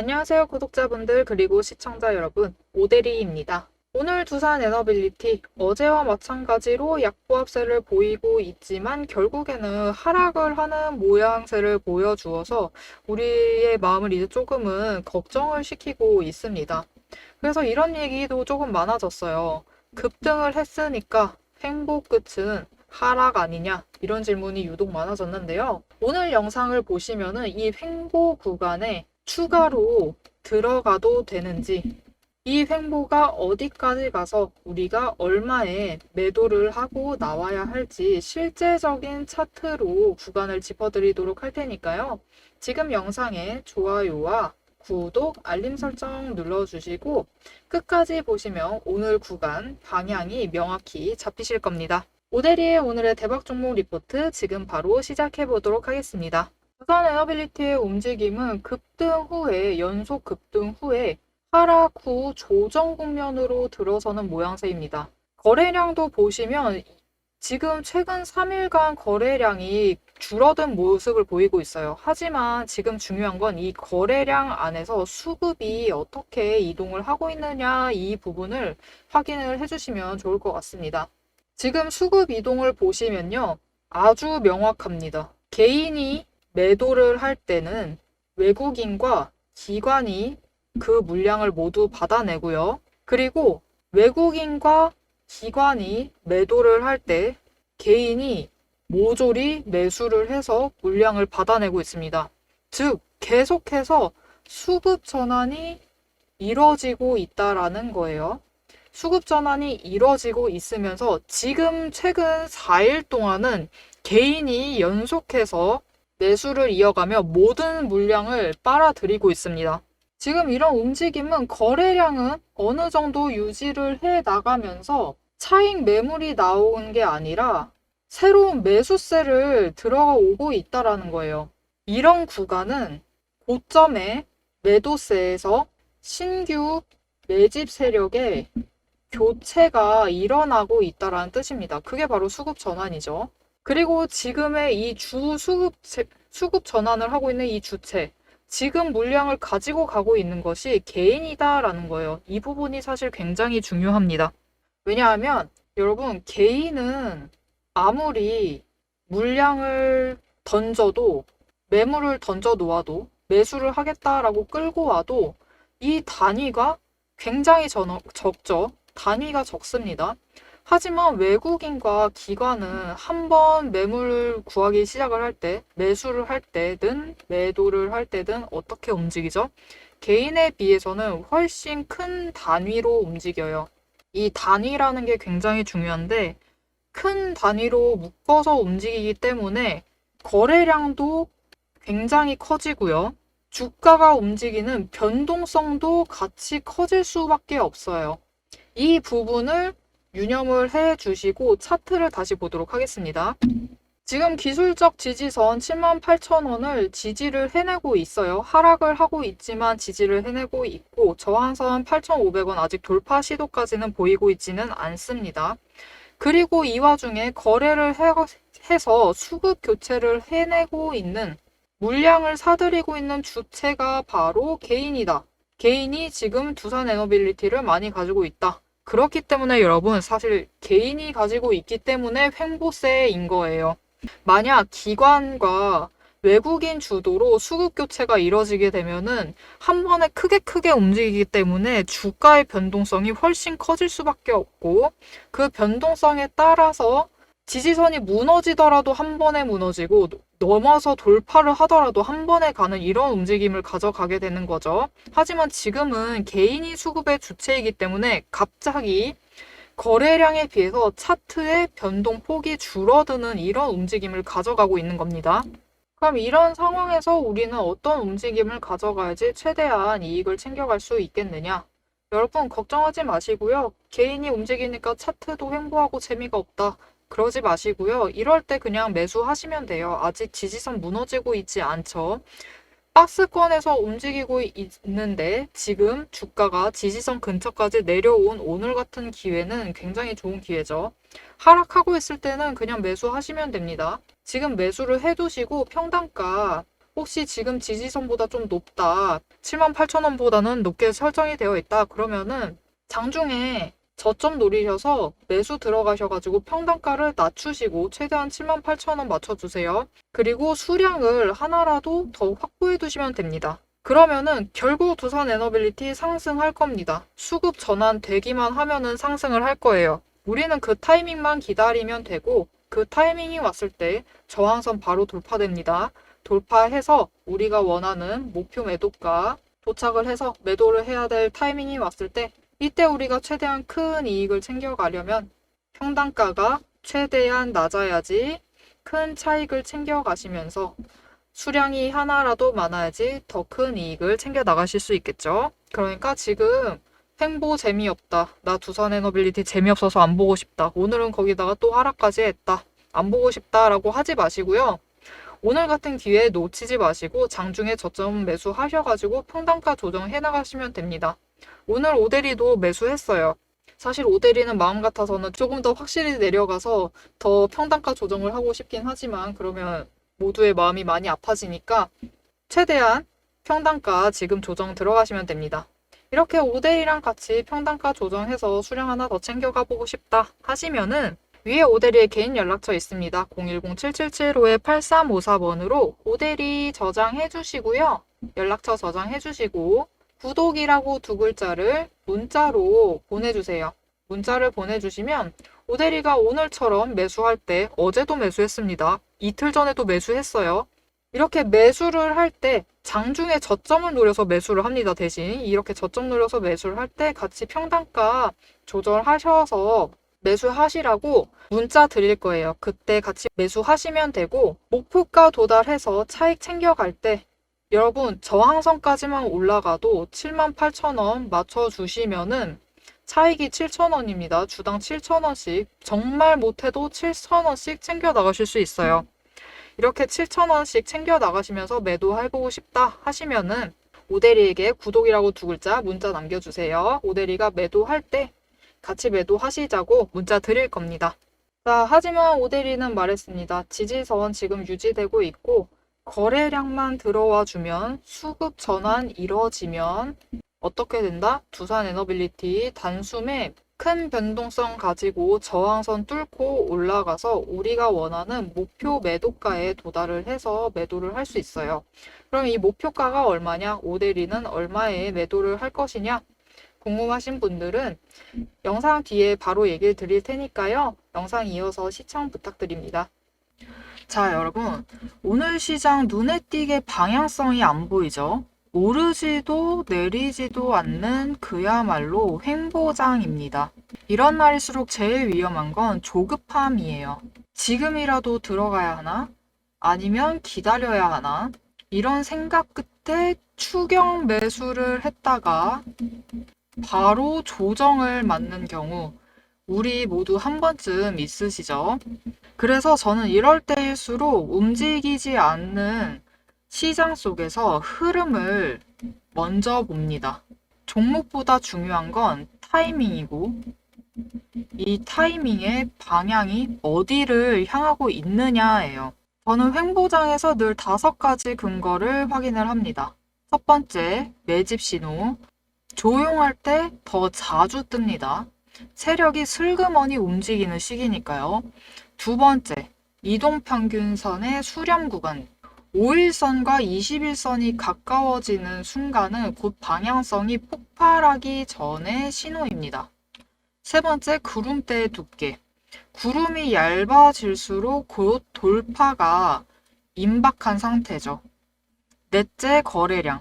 안녕하세요, 구독자분들 그리고 시청자 여러분. 오대리입니다. 오늘 두산 에너빌리티 어제와 마찬가지로 약보합세를 보이고 있지만 결국에는 하락을 하는 모양새를 보여주어서 우리의 마음을 이제 조금은 걱정을 시키고 있습니다. 그래서 이런 얘기도 조금 많아졌어요. 급등을 했으니까 횡보 끝은 하락 아니냐? 이런 질문이 유독 많아졌는데요. 오늘 영상을 보시면은 이 횡보 구간에 추가로 들어가도 되는지, 이 횡보가 어디까지 가서 우리가 얼마에 매도를 하고 나와야 할지 실제적인 차트로 구간을 짚어드리도록 할 테니까요. 지금 영상에 좋아요와 구독, 알림 설정 눌러주시고 끝까지 보시면 오늘 구간 방향이 명확히 잡히실 겁니다. 오대리의 오늘의 대박 종목 리포트 지금 바로 시작해 보도록 하겠습니다. 두산 에너빌리티의 움직임은 급등 후에 연속 급등 후에 하락 후 조정 국면으로 들어서는 모양새입니다. 거래량도 보시면 지금 최근 3일간 거래량이 줄어든 모습을 보이고 있어요. 하지만 지금 중요한 건 이 거래량 안에서 수급이 어떻게 이동을 하고 있느냐 이 부분을 확인을 해주시면 좋을 것 같습니다. 지금 수급 이동을 보시면요. 아주 명확합니다. 개인이 매도를 할 때는 외국인과 기관이 그 물량을 모두 받아내고요. 그리고 외국인과 기관이 매도를 할 때 개인이 모조리 매수를 해서 물량을 받아내고 있습니다. 즉, 계속해서 수급 전환이 이뤄지고 있다라는 거예요. 수급 전환이 이뤄지고 있으면서 지금 최근 4일 동안은 개인이 연속해서 매수를 이어가며 모든 물량을 빨아들이고 있습니다. 지금 이런 움직임은 거래량은 어느 정도 유지를 해 나가면서 차익 매물이 나온 게 아니라 새로운 매수세를 들어오고 있다라는 거예요. 이런 구간은 고점의 매도세에서 신규 매집 세력의 교체가 일어나고 있다라는 뜻입니다. 그게 바로 수급 전환이죠. 그리고 지금의 이 수급 전환을 하고 있는 이 주체, 지금 물량을 가지고 가고 있는 것이 개인이다라는 거예요. 이 부분이 사실 굉장히 중요합니다. 왜냐하면 여러분, 개인은 아무리 물량을 던져도, 매물을 던져 놓아도, 매수를 하겠다라고 끌고 와도 이 단위가 굉장히 적죠. 단위가 적습니다. 하지만 외국인과 기관은 한번 매물을 구하기 시작을 할 때, 매수를 할 때든 매도를 할 때든 어떻게 움직이죠? 개인에 비해서는 훨씬 큰 단위로 움직여요. 이 단위라는 게 굉장히 중요한데, 큰 단위로 묶어서 움직이기 때문에 거래량도 굉장히 커지고요. 주가가 움직이는 변동성도 같이 커질 수밖에 없어요. 이 부분을 유념을 해 주시고 차트를 다시 보도록 하겠습니다. 지금 기술적 지지선 78,000원을 지지를 해내고 있어요. 하락을 하고 있지만 지지를 해내고 있고 저항선 8,500원 아직 돌파 시도까지는 보이고 있지는 않습니다. 그리고 이 와중에 거래를 해서 수급 교체를 해내고 있는 물량을 사들이고 있는 주체가 바로 개인이다. 개인이 지금 두산 에너빌리티를 많이 가지고 있다. 그렇기 때문에 여러분 사실 개인이 가지고 있기 때문에 횡보세인 거예요. 만약 기관과 외국인 주도로 수급 교체가 이뤄지게 되면은 한 번에 크게 움직이기 때문에 주가의 변동성이 훨씬 커질 수밖에 없고 그 변동성에 따라서 지지선이 무너지더라도 한 번에 무너지고 넘어서 돌파를 하더라도 한 번에 가는 이런 움직임을 가져가게 되는 거죠. 하지만 지금은 개인이 수급의 주체이기 때문에 갑자기 거래량에 비해서 차트의 변동폭이 줄어드는 이런 움직임을 가져가고 있는 겁니다. 그럼 이런 상황에서 우리는 어떤 움직임을 가져가야지 최대한 이익을 챙겨갈 수 있겠느냐? 여러분 걱정하지 마시고요. 개인이 움직이니까 차트도 횡보하고 재미가 없다. 그러지 마시고요. 이럴 때 그냥 매수하시면 돼요. 아직 지지선 무너지고 있지 않죠. 박스권에서 움직이고 있는데 지금 주가가 지지선 근처까지 내려온 오늘 같은 기회는 굉장히 좋은 기회죠. 하락하고 있을 때는 그냥 매수하시면 됩니다. 지금 매수를 해두시고 평단가 혹시 지금 지지선보다 좀 높다, 78,000원보다는 높게 설정이 되어 있다, 그러면은 장중에 저점 노리셔서 매수 들어가셔가지고 평단가를 낮추시고 최대한 78,000원 맞춰주세요. 그리고 수량을 하나라도 더 확보해 두시면 됩니다. 그러면은 결국 두산에너빌리티 상승할 겁니다. 수급 전환 되기만 하면은 상승을 할 거예요. 우리는 그 타이밍만 기다리면 되고, 그 타이밍이 왔을 때 저항선 바로 돌파됩니다. 돌파해서 우리가 원하는 목표 매도가 도착을 해서 매도를 해야 될 타이밍이 왔을 때, 이때 우리가 최대한 큰 이익을 챙겨가려면 평단가가 최대한 낮아야지 큰 차익을 챙겨가시면서 수량이 하나라도 많아야지 더 큰 이익을 챙겨 나가실 수 있겠죠. 그러니까 지금 횡보 재미없다, 나 두산에너빌리티 재미없어서 안 보고 싶다, 오늘은 거기다가 또 하락까지 했다, 안 보고 싶다라고 하지 마시고요. 오늘 같은 기회에 놓치지 마시고 장중에 저점 매수하셔가지고 평단가 조정해 나가시면 됩니다. 오늘 오데리도 매수했어요. 사실 오데리는 마음 같아서는 조금 더 확실히 내려가서 더 평단가 조정을 하고 싶긴 하지만, 그러면 모두의 마음이 많이 아파지니까 최대한 평단가 지금 조정 들어가시면 됩니다. 이렇게 오데리랑 같이 평단가 조정해서 수량 하나 더 챙겨가 보고 싶다 하시면은 위에 오데리의 개인 연락처 있습니다. 010-7775-8354번으로 오데리 저장해 주시고요. 연락처 저장해 주시고 구독이라고 두 글자를 문자로 보내주세요. 문자를 보내주시면 오데리가 오늘처럼 매수할 때, 어제도 매수했습니다. 이틀 전에도 매수했어요. 이렇게 매수를 할 때 장중에 저점을 노려서 매수를 합니다. 대신 이렇게 저점 노려서 매수를 할 때 같이 평단가 조절하셔서 매수하시라고 문자 드릴 거예요. 그때 같이 매수하시면 되고, 목표가 도달해서 차익 챙겨갈 때 여러분 저항선까지만 올라가도 78,000원 맞춰주시면은 차익이 7,000원입니다. 주당 7,000원씩, 정말 못해도 7,000원씩 챙겨 나가실 수 있어요. 이렇게 7,000원씩 챙겨 나가시면서 매도해보고 싶다 하시면은 오데리에게 구독이라고 두 글자 문자 남겨주세요. 오데리가 매도할 때 같이 매도하시자고 문자 드릴 겁니다. 자, 하지만 오데리는 말했습니다. 지지선 지금 유지되고 있고 거래량만 들어와 주면, 수급 전환 이뤄지면 어떻게 된다? 두산에너빌리티 단숨에 큰 변동성 가지고 저항선 뚫고 올라가서 우리가 원하는 목표 매도가에 도달을 해서 매도를 할 수 있어요. 그럼 이 목표가가 얼마냐? 오데리는 얼마에 매도를 할 것이냐? 궁금하신 분들은 영상 뒤에 바로 얘기를 드릴 테니까요. 영상 이어서 시청 부탁드립니다. 자, 여러분, 오늘 시장 눈에 띄게 방향성이 안 보이죠? 오르지도 내리지도 않는 그야말로 횡보장입니다. 이런 날일수록 제일 위험한 건 조급함이에요. 지금이라도 들어가야 하나? 아니면 기다려야 하나? 이런 생각 끝에 추경 매수를 했다가 바로 조정을 맞는 경우 우리 모두 한 번쯤 있으시죠? 그래서 저는 이럴 때일수록 움직이지 않는 시장 속에서 흐름을 먼저 봅니다. 종목보다 중요한 건 타이밍이고, 이 타이밍의 방향이 어디를 향하고 있느냐예요. 저는 횡보장에서 늘 5가지 근거를 확인을 합니다. 첫 번째, 매집 신호. 조용할 때 더 자주 뜹니다. 세력이 슬그머니 움직이는 시기니까요. 두 번째, 이동평균선의 수렴 구간. 5일선과 21선이 가까워지는 순간은 곧 방향성이 폭발하기 전의 신호입니다. 세 번째, 구름대의 두께. 구름이 얇아질수록 곧 돌파가 임박한 상태죠. 넷째, 거래량.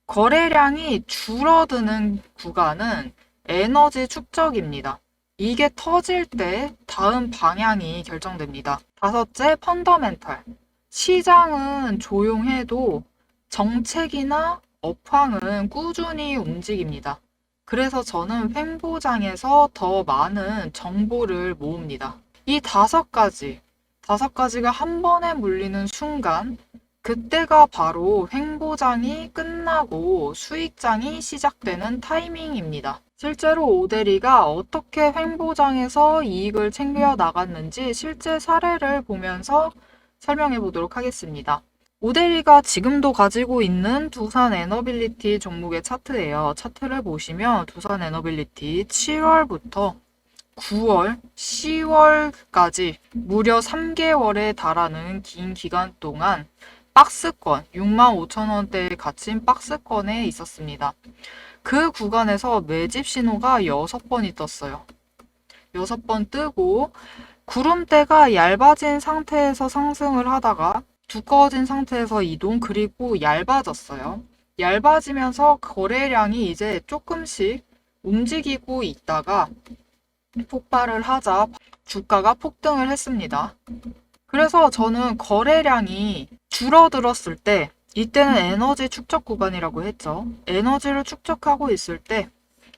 거래량이 줄어드는 구간은 에너지 축적입니다. 이게 터질 때 다음 방향이 결정됩니다. 다섯째, 펀더멘탈. 시장은 조용해도 정책이나 업황은 꾸준히 움직입니다. 그래서 저는 횡보장에서 더 많은 정보를 모읍니다. 이 5가지가 한 번에 몰리는 순간, 그때가 바로 횡보장이 끝나고 수익장이 시작되는 타이밍입니다. 실제로 오데리가 어떻게 횡보장에서 이익을 챙겨 나갔는지 실제 사례를 보면서 설명해 보도록 하겠습니다. 오데리가 지금도 가지고 있는 두산 에너빌리티 종목의 차트예요. 차트를 보시면 두산 에너빌리티 7월부터 9월, 10월까지 무려 3개월에 달하는 긴 기간 동안 박스권, 65,000원대에 갇힌 박스권에 있었습니다. 그 구간에서 매집 신호가 6번이 떴어요. 6번 뜨고 구름대가 얇아진 상태에서 상승을 하다가 두꺼워진 상태에서 이동, 그리고 얇아졌어요. 얇아지면서 거래량이 이제 조금씩 움직이고 있다가 폭발을 하자 주가가 폭등을 했습니다. 그래서 저는 거래량이 줄어들었을 때, 이때는 에너지 축적 구간이라고 했죠. 에너지를 축적하고 있을 때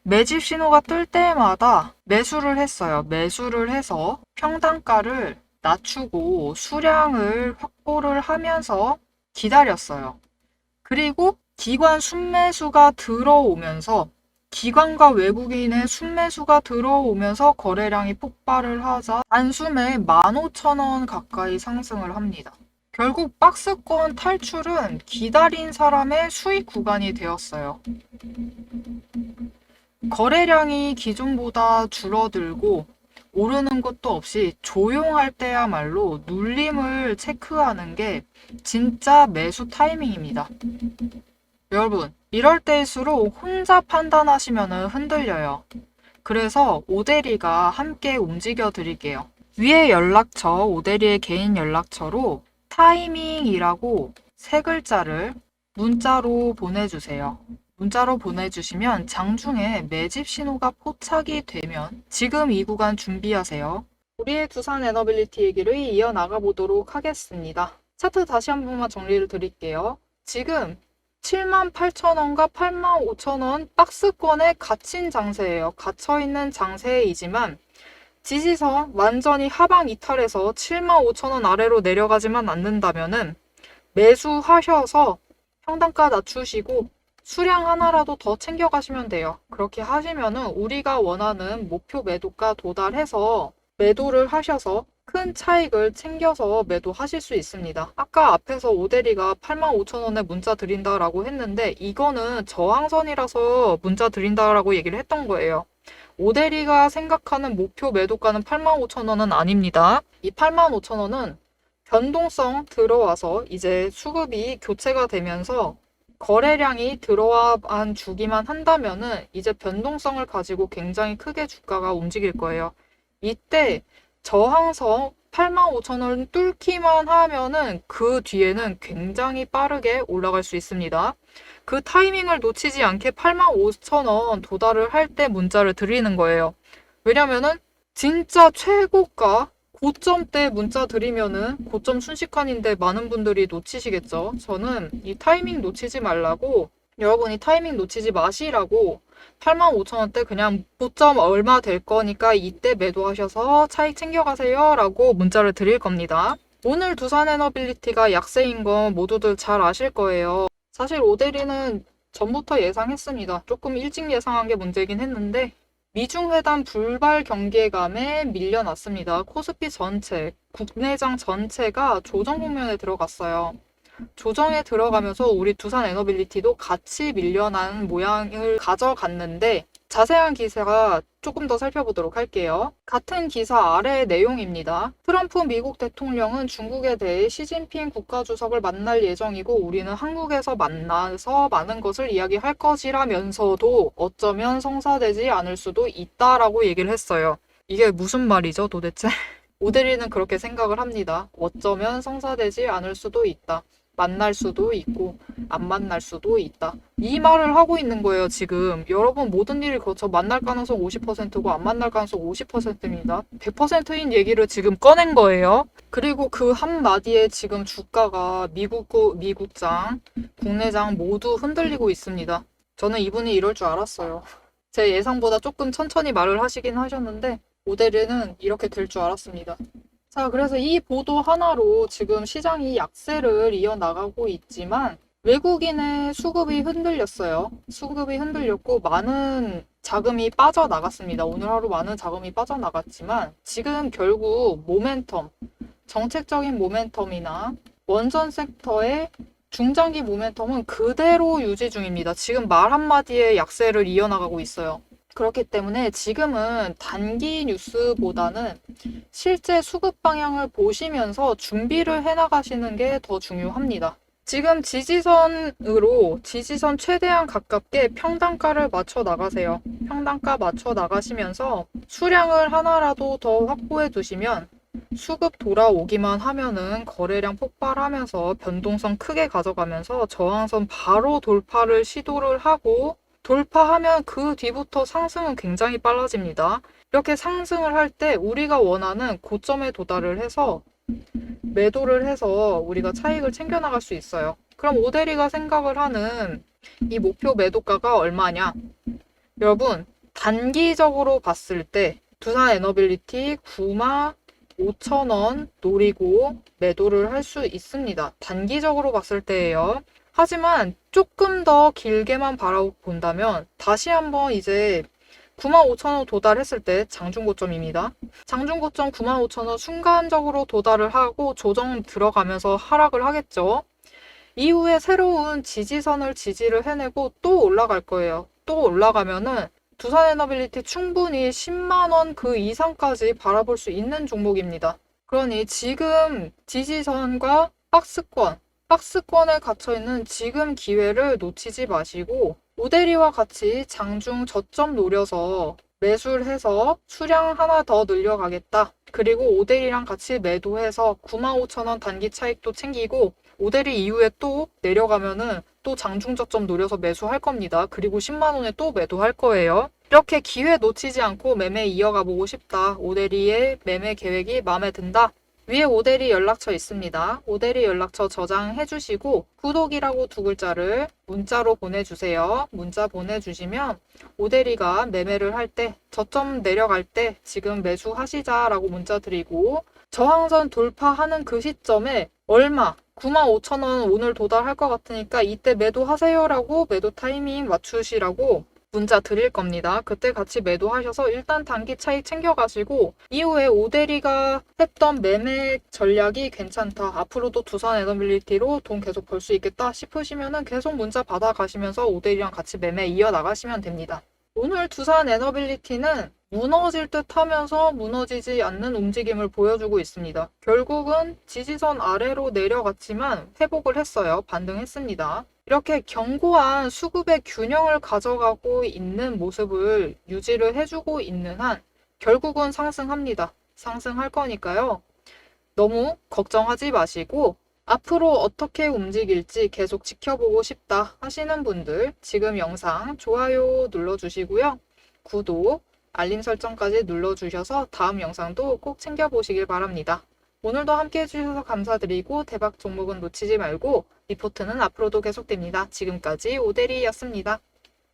매집 신호가 뜰 때마다 매수를 했어요. 매수를 해서 평단가를 낮추고 수량을 확보를 하면서 기다렸어요. 그리고 기관 순매수가 들어오면서 기관과 외국인의 순매수가 들어오면서 거래량이 폭발을 하자 단숨에 15,000원 가까이 상승을 합니다. 결국 박스권 탈출은 기다린 사람의 수익 구간이 되었어요. 거래량이 기존보다 줄어들고 오르는 것도 없이 조용할 때야말로 눌림을 체크하는 게 진짜 매수 타이밍입니다. 여러분, 이럴 때일수록 혼자 판단하시면 흔들려요. 그래서 오대리가 함께 움직여 드릴게요. 위에 연락처, 오대리의 개인 연락처로 타이밍이라고 세 글자를 문자로 보내주세요. 문자로 보내주시면 장중에 매집 신호가 포착이 되면 지금 이 구간 준비하세요. 우리의 두산 에너빌리티 얘기를 이어나가 보도록 하겠습니다. 차트 다시 한 번만 정리를 드릴게요. 지금 78,000원과 85,000원 박스권에 갇힌 장세예요. 갇혀있는 장세이지만 지지선 완전히 하방 이탈해서 75,000원 아래로 내려가지만 않는다면은 매수하셔서 평단가 낮추시고 수량 하나라도 더 챙겨가시면 돼요. 그렇게 하시면은 우리가 원하는 목표 매도가 도달해서 매도를 하셔서 큰 차익을 챙겨서 매도하실 수 있습니다. 아까 앞에서 오대리가 85,000원에 문자 드린다라고 했는데 이거는 저항선이라서 문자 드린다라고 얘기를 했던 거예요. 오대리가 생각하는 목표 매도가는 85,000원은 아닙니다. 이 85,000원은 변동성 들어와서 이제 수급이 교체가 되면서 거래량이 들어와만 주기만 한다면은 이제 변동성을 가지고 굉장히 크게 주가가 움직일 거예요. 이때 저항선 85,000원 뚫기만 하면은 그 뒤에는 굉장히 빠르게 올라갈 수 있습니다. 그 타이밍을 놓치지 않게 85,000원 도달을 할 때 문자를 드리는 거예요. 왜냐면은 진짜 최고가 고점 때 문자 드리면은 고점 순식간인데 많은 분들이 놓치시겠죠. 저는 이 타이밍 놓치지 말라고, 여러분이 타이밍 놓치지 마시라고 85,000원대 그냥 고점 얼마 될 거니까 이때 매도하셔서 차익 챙겨가세요 라고 문자를 드릴 겁니다. 오늘 두산에너빌리티가 약세인 건 모두들 잘 아실 거예요. 사실 오데리는 전부터 예상했습니다. 조금 일찍 예상한 게 문제긴 했는데 미중회담 불발 경계감에 밀려났습니다. 코스피 전체, 국내장 전체가 조정 국면에 들어갔어요. 조정에 들어가면서 우리 두산 에너빌리티도 같이 밀려난 모양을 가져갔는데 자세한 기사가 조금 더 살펴보도록 할게요. 같은 기사 아래의 내용입니다. 트럼프 미국 대통령은 중국에 대해 시진핑 국가주석을 만날 예정이고 우리는 한국에서 만나서 많은 것을 이야기할 것이라면서도 어쩌면 성사되지 않을 수도 있다라고 얘기를 했어요. 이게 무슨 말이죠, 도대체? 오데리는 그렇게 생각을 합니다. 어쩌면 성사되지 않을 수도 있다. 만날 수도 있고 안 만날 수도 있다. 이 말을 하고 있는 거예요, 지금. 여러분, 모든 일이 그렇죠. 만날 가능성 50%고 안 만날 가능성 50%입니다. 100%인 얘기를 지금 꺼낸 거예요. 그리고 그 한마디에 지금 주가가 미국장, 국내장 모두 흔들리고 있습니다. 저는 이분이 이럴 줄 알았어요. 제 예상보다 조금 천천히 말을 하시긴 하셨는데 모델은 이렇게 될 줄 알았습니다. 자, 그래서 이 보도 하나로 지금 시장이 약세를 이어나가고 있지만 외국인의 수급이 흔들렸어요. 수급이 흔들렸고 많은 자금이 빠져나갔습니다. 오늘 하루 많은 자금이 빠져나갔지만 지금 결국 모멘텀, 정책적인 모멘텀이나 원전 섹터의 중장기 모멘텀은 그대로 유지 중입니다. 지금 말 한마디에 약세를 이어나가고 있어요. 그렇기 때문에 지금은 단기 뉴스보다는 실제 수급 방향을 보시면서 준비를 해나가시는 게 더 중요합니다. 지금 지지선 최대한 가깝게 평단가를 맞춰 나가세요. 평단가 맞춰 나가시면서 수량을 하나라도 더 확보해 두시면 수급 돌아오기만 하면은 거래량 폭발하면서 변동성 크게 가져가면서 저항선 바로 돌파를 시도를 하고 돌파하면 그 뒤부터 상승은 굉장히 빨라집니다. 이렇게 상승을 할 때 우리가 원하는 고점에 도달을 해서 매도를 해서 우리가 차익을 챙겨나갈 수 있어요. 그럼 오대리가 생각을 하는 이 목표 매도가가 얼마냐? 여러분, 단기적으로 봤을 때 두산에너빌리티 95,000원 노리고 매도를 할 수 있습니다. 단기적으로 봤을 때예요. 하지만 조금 더 길게만 바라본다면 다시 한번 이제 95,000원 도달했을 때 장중고점입니다. 장중고점 95,000원 순간적으로 도달을 하고 조정 들어가면서 하락을 하겠죠. 이후에 새로운 지지선을 지지를 해내고 또 올라갈 거예요. 또 올라가면은 두산에너빌리티 충분히 10만원 그 이상까지 바라볼 수 있는 종목입니다. 그러니 지금 지지선과 박스권에 갇혀있는 지금 기회를 놓치지 마시고 오대리와 같이 장중 저점 노려서 매수를 해서 수량 하나 더 늘려가겠다. 그리고 오대리랑 같이 매도해서 95,000원 단기 차익도 챙기고 오대리 이후에 또 내려가면은 또 장중 저점 노려서 매수할 겁니다. 그리고 10만 원에 또 매도할 거예요. 이렇게 기회 놓치지 않고 매매 이어가 보고 싶다. 오대리의 매매 계획이 마음에 든다. 위에 오대리 연락처 있습니다. 오대리 연락처 저장해 주시고 구독이라고 두 글자를 문자로 보내주세요. 문자 보내주시면 오대리가 매매를 할 때 저점 내려갈 때 지금 매수하시자라고 문자 드리고 저항선 돌파하는 그 시점에 얼마 95,000원 오늘 도달할 것 같으니까 이때 매도하세요라고 매도 타이밍 맞추시라고 문자 드릴 겁니다. 그때 같이 매도하셔서 일단 단기 차익 챙겨가시고 이후에 오대리가 했던 매매 전략이 괜찮다. 앞으로도 두산에너빌리티로 돈 계속 벌 수 있겠다 싶으시면은 계속 문자 받아가시면서 오대리랑 같이 매매 이어나가시면 됩니다. 오늘 두산에너빌리티는 무너질 듯 하면서 무너지지 않는 움직임을 보여주고 있습니다. 결국은 지지선 아래로 내려갔지만 회복을 했어요. 반등했습니다. 이렇게 견고한 수급의 균형을 가져가고 있는 모습을 유지를 해주고 있는 한 결국은 상승합니다. 상승할 거니까요. 너무 걱정하지 마시고 앞으로 어떻게 움직일지 계속 지켜보고 싶다 하시는 분들 지금 영상 좋아요 눌러주시고요. 구독, 알림 설정까지 눌러주셔서 다음 영상도 꼭 챙겨보시길 바랍니다. 오늘도 함께 해주셔서 감사드리고 대박 종목은 놓치지 말고 리포트는 앞으로도 계속됩니다. 지금까지 오대리였습니다.